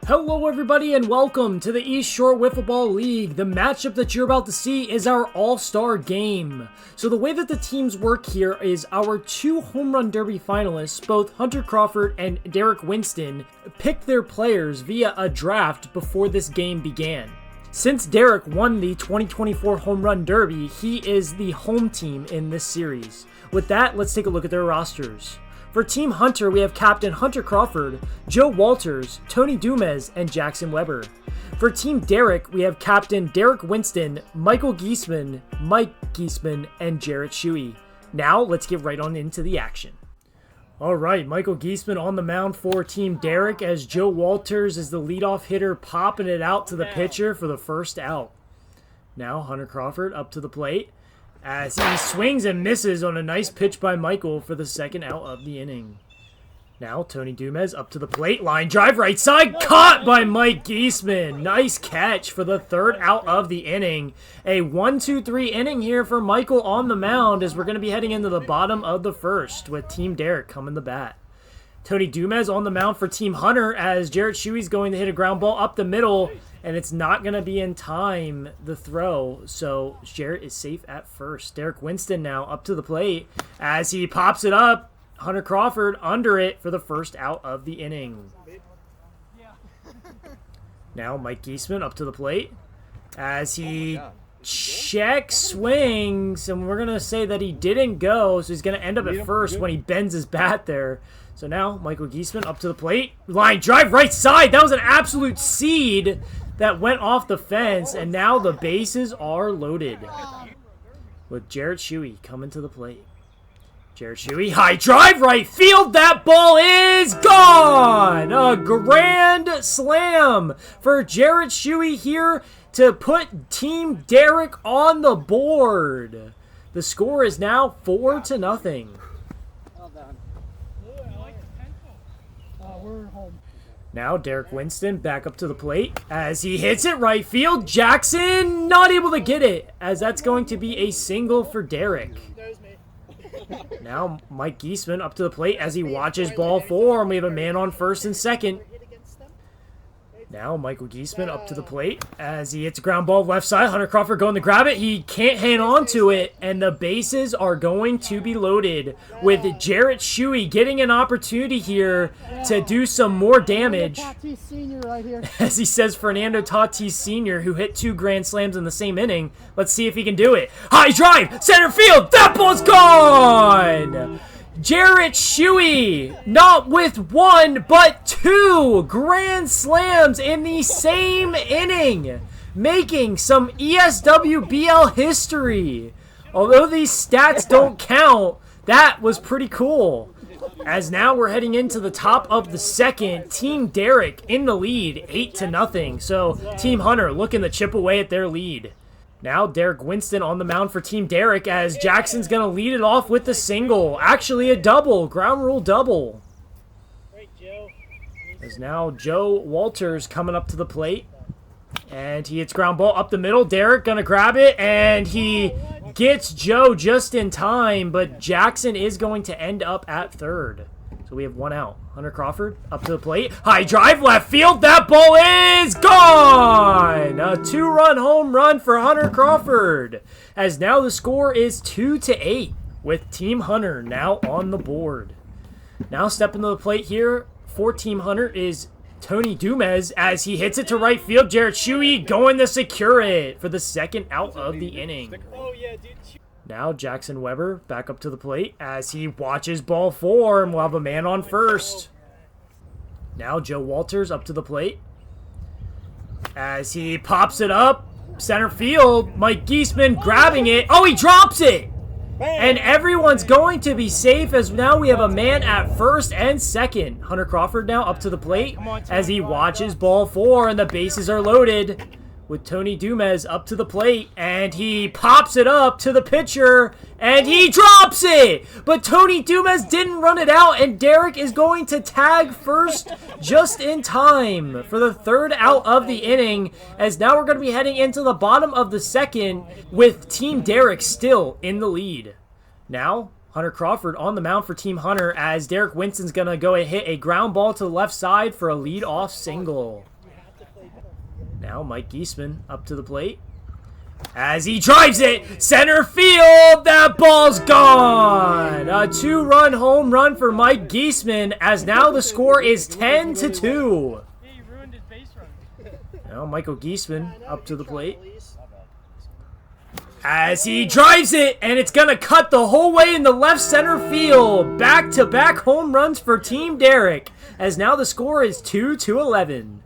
Hello everybody and welcome to the East Shore Wiffle Ball League. The matchup that you're about to see is our all-star game. So the way that the teams work here is our two home run derby finalists, both Hunter Crawford and Deric Winston, picked their players via a draft before this game began. Since Deric won the 2024 home run derby, he is the home team in this series. With that, let's take a look at their rosters. For Team Hunter, we have Captain Hunter Crawford, Joe Walters, Tony Dumez, and Jackson Weber. For Team Deric, we have Captain Deric Winston, Michael Giesman, Mike Giesman, and Jarrett Shuey. Now, let's get right on into the action. Alright, Michael Giesman on the mound for Team Deric as Joe Walters is the leadoff hitter popping it out to the pitcher for the first out. Now, Hunter Crawford up to the plate as he swings and misses on a nice pitch by Michael for the second out of the inning. Now, Tony Dumez up to the plate. Line drive right side. Caught by Mike Giesman. Nice catch for the third out of the inning. A 1-2-3 inning here for Michael on the mound as we're going to be heading into the bottom of the first with Team Deric coming to bat. Tony Dumez on the mound for Team Hunter as Jarrett Shuey's going to hit a ground ball up the middle, and it's not going to be in time, the throw, so Jarrett is safe at first. Deric Winston now up to the plate as he pops it up. Hunter Crawford under it for the first out of the inning. Now Mike Giesman up to the plate as he check swings, and we're going to say that he didn't go, so he's going to end up at first when he bends his bat there. So now Michael Giesman up to the plate. Line drive right side. That was an absolute seed that went off the fence, and now the bases are loaded with Jarrett Shuey coming to the plate. Jarrett Shuey, high drive right field. That ball is gone. A grand slam for Jarrett Shuey here to put Team Deric on the board. The score is now 4-0. Now Deric Winston back up to the plate as he hits it right field. Jackson not able to get it as that's going to be a single for Deric. Now Mike Giesman up to the plate as he watches ball four, and we have a man on first and second. Now Michael Giesman up to the plate as he hits a ground ball left side. Hunter Crawford going to grab it. He can't hang on to it, and the bases are going to be loaded with Jarrett Shuey getting an opportunity here to do some more damage. As he says, Fernando Tatis Sr., who hit 2 grand slams in the same inning. Let's see if he can do it. High drive, center field. That ball's gone. Jarrett Shuey, not with 1, but 2 grand slams in the same inning, making some ESWBL history. Although these stats don't count, that was pretty cool. As now we're heading into the top of the second, Team Deric in the lead, 8-0. So Team Hunter looking to chip away at their lead. Now Deric Winston on the mound for Team Deric as Jackson's going to lead it off with the single. Actually a double, ground rule double. As now Joe Walters coming up to the plate. And he hits ground ball up the middle. Deric going to grab it, and he gets Joe just in time. But Jackson is going to end up at third. So we have 1 out. Hunter Crawford up to the plate. High drive left field. That ball is gone. A 2-run home run for Hunter Crawford. As now the score is 2-8 with Team Hunter now on the board. Now stepping to the plate here for Team Hunter is Tony Dumez as he hits it to right field. Jarrett Shuey going to secure it for the second out of the inning. Now Jackson Weber back up to the plate as he watches ball 4, and we'll have a man on first. Now Joe Walters up to the plate as he pops it up center field. Mike Giesman grabbing it. Oh, he drops it! And everyone's going to be safe as now we have a man at first and second. Hunter Crawford now up to the plate as he watches ball 4, and the bases are loaded with Tony Dumez up to the plate, and he pops it up to the pitcher, and he drops it! But Tony Dumez didn't run it out, and Deric is going to tag first just in time for the third out of the inning, as now we're going to be heading into the bottom of the second with Team Deric still in the lead. Now, Hunter Crawford on the mound for Team Hunter as Deric Winston's going to go and hit a ground ball to the left side for a lead-off single. Now Mike Giesman up to the plate. As he drives it, center field, that ball's gone! A 2-run home run for Mike Giesman, as now the score is 10-2. Now Michael Giesman up to the plate. As he drives it, and it's going to cut the whole way in the left center field. Back-to-back home runs for Team Deric, as now the score is 2-11.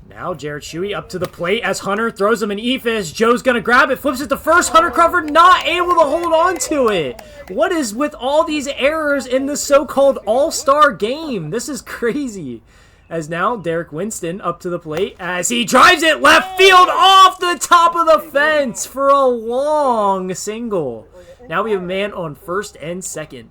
Now Jared Shuey up to the plate as Hunter throws him an eephus. Joe's going to grab it, flips it to first. Hunter Crawford not able to hold on to it. What is with all these errors in the so-called all-star game? This is crazy. As now Deric Winston up to the plate as he drives it left field off the top of the fence for a long single. Now we have a man on first and second.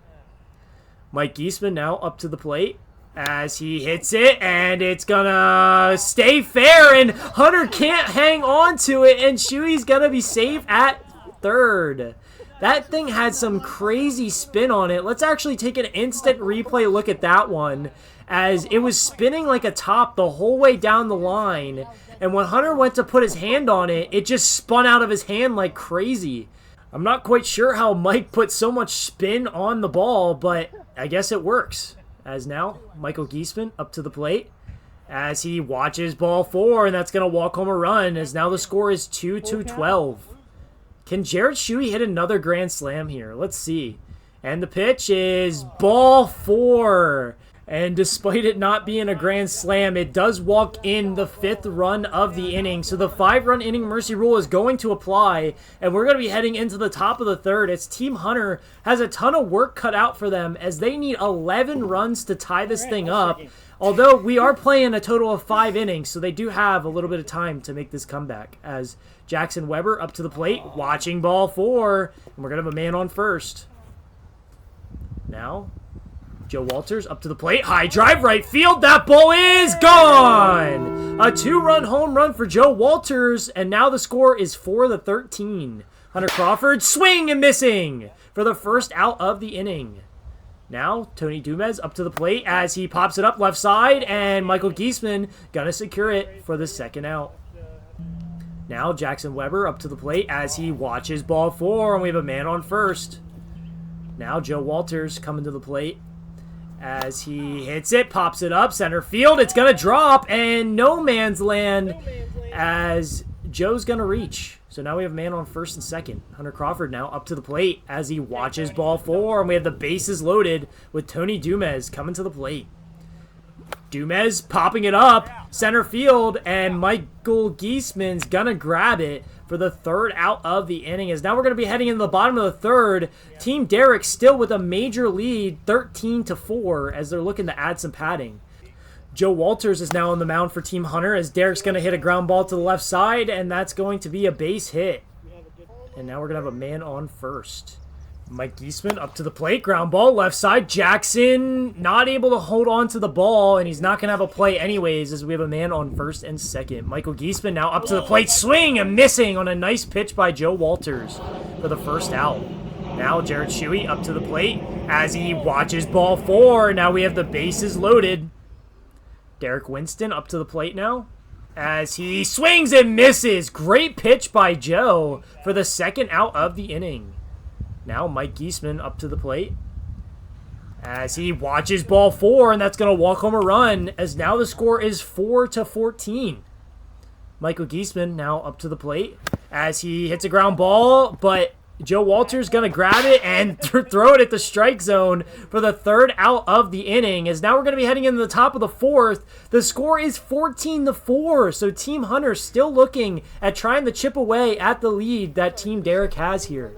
Mike Giesman now up to the plate as he hits it, and it's gonna stay fair, and Hunter can't hang on to it, and Shuey's gonna be safe at third. That thing had some crazy spin on it. Let's actually take an instant replay look at that one, as it was spinning like a top the whole way down the line, and when Hunter went to put his hand on it, it just spun out of his hand like crazy. I'm not quite sure how Mike put so much spin on the ball, but I guess it works. As now, Michael Giesman up to the plate as he watches ball 4, and that's going to walk home a run, as now the score is 2-12. Can Jared Shuey hit another grand slam here? Let's see. And the pitch is ball 4. And despite it not being a grand slam, it does walk in the 5th run of the inning. So the 5-run inning mercy rule is going to apply, and we're going to be heading into the top of the 3rd. As Team Hunter has a ton of work cut out for them, as they need 11 runs to tie this thing up. Although we are playing a total of 5 innings, so they do have a little bit of time to make this comeback. As Jackson Weber up to the plate, watching ball 4, and we're going to have a man on first. Now Joe Walters up to the plate. High drive right field. That ball is gone. A 2-run home run for Joe Walters. And now the score is 4-13. Hunter Crawford swing and missing for the first out of the inning. Now Tony Dumez up to the plate as he pops it up left side. And Michael Giesman going to secure it for the second out. Now Jackson Weber up to the plate as he watches ball 4. And we have a man on first. Now Joe Walters coming to the plate as he hits it, pops it up, center field. It's going to drop, and no man's land as Joe's going to reach. So now we have a man on first and second. Hunter Crawford now up to the plate as he watches ball 4, and we have the bases loaded with Tony Dumez coming to the plate. Dumez popping it up, center field, and Michael Giesman's going to grab it for the 3rd out of the inning. As now we're going to be heading into the bottom of the 3rd. Team Deric still with a major lead, 13-4, as they're looking to add some padding. Joe Walters is now on the mound for Team Hunter as Deric's going to hit a ground ball to the left side, and that's going to be a base hit. And now we're going to have a man on first. Mike Giesman up to the plate, ground ball, left side. Jackson not able to hold on to the ball, and he's not going to have a play anyways as we have a man on first and second. Michael Giesman now up to the plate, swing and missing on a nice pitch by Joe Walters for the first out. Now Jared Shuey up to the plate as he watches ball 4. Now we have the bases loaded. Deric Winston up to the plate now as he swings and misses. Great pitch by Joe for the second out of the inning. Now Mike Giesman up to the plate as he watches ball 4, and that's going to walk home a run, as now the score is 4-14. Michael Giesman now up to the plate as he hits a ground ball, but Joe Walters going to grab it and throw it at the strike zone for the 3rd out of the inning, as now we're going to be heading into the top of the 4th. The score is 14-4, so Team Hunter still looking at trying to chip away at the lead that Team Deric has here.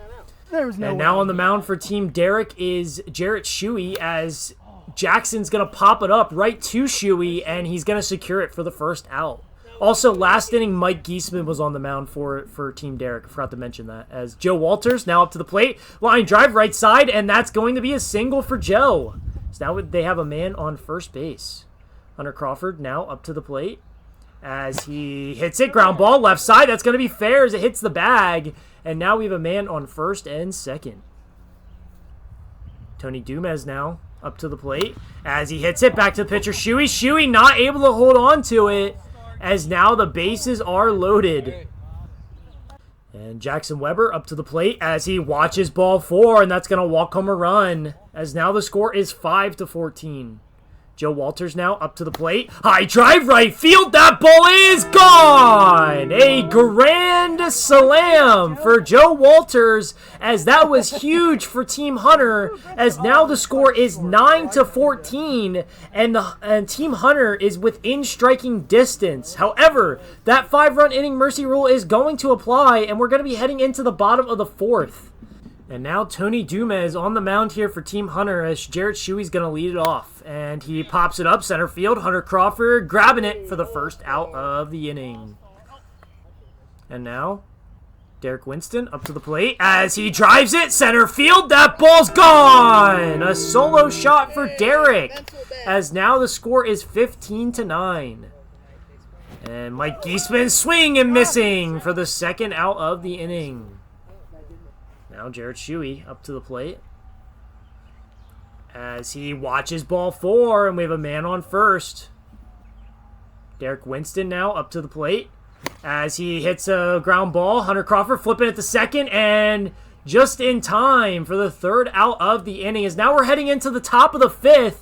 And now on the mound for Team Deric is Jared Shuey, as Jackson's going to pop it up right to Shuey, and he's going to secure it for the first out. Also, last inning, Mike Giesman was on the mound for Team Deric. I forgot to mention that. As Joe Walters now up to the plate, line drive right side, and that's going to be a single for Joe. So now they have a man on first base. Hunter Crawford now up to the plate as he hits it, ground ball left side. That's going to be fair as it hits the bag. And now we have a man on first and second. Tony Dumez now up to the plate as he hits it back to the pitcher, Shuey. Shuey not able to hold on to it as now the bases are loaded. And Jackson Weber up to the plate as he watches ball 4, and that's going to walk home a run, as now the score is 5-14. Joe Walters now up to the plate. High drive right field. That ball is gone. A grand slam for Joe Walters, as that was huge for Team Hunter, as now the score is 9-14 and Team Hunter is within striking distance. However, that 5-run inning mercy rule is going to apply, and we're going to be heading into the bottom of the 4th. And now Tony Dumas on the mound here for Team Hunter, as Jarrett Shuey's going to lead it off. And he pops it up center field. Hunter Crawford grabbing it for the first out of the inning. And now Deric Winston up to the plate as he drives it center field. That ball's gone. A solo shot for Deric, as now the score is 15-9. And Mike Giesman swing and missing for the second out of the inning. Now Jarrett Shuey up to the plate as he watches ball 4, and we have a man on first. Deric Winston now up to the plate as he hits a ground ball. Hunter Crawford flipping it to second, and just in time for the third out of the inning, as now we're heading into the top of the 5th.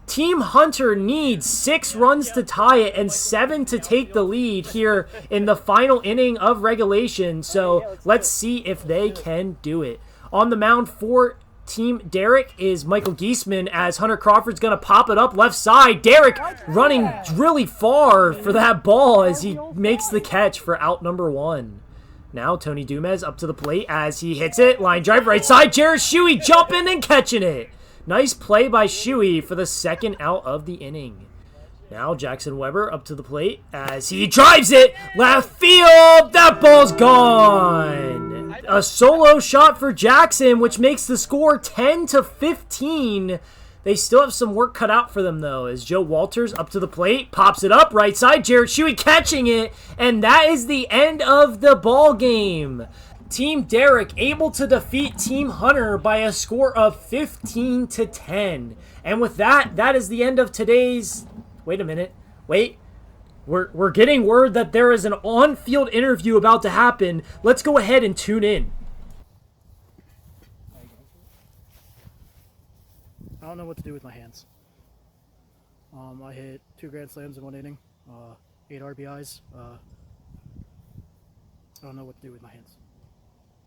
Team Hunter needs 6 runs to tie it and 7 to take the lead here in the final inning of regulation. So let's see if they can do it. On the mound for Team Deric is Michael Giesman, as Hunter Crawford's going to pop it up left side. Deric running really far for that ball as he makes the catch for out number 1. Now Tony Dumas up to the plate as he hits it. Line drive right side. Jarrett Shuey jumping and catching it. Nice play by Shuey for the second out of the inning. Now Jackson Weber up to the plate as he drives it left field. That ball's gone. A solo shot for Jackson, which makes the score 10-15. They still have some work cut out for them, though, as Joe Walters up to the plate, pops it up right side. Jarrett Shuey catching it, and that is the end of the ball game. Team Deric able to defeat Team Hunter by a score of 15-10. And with that, that is the end of today's... Wait a minute. Wait. We're getting word that there is an on-field interview about to happen. Let's go ahead and tune in. I don't know what to do with my hands. I hit 2 grand slams in 1 inning, 8 RBIs. I don't know what to do with my hands.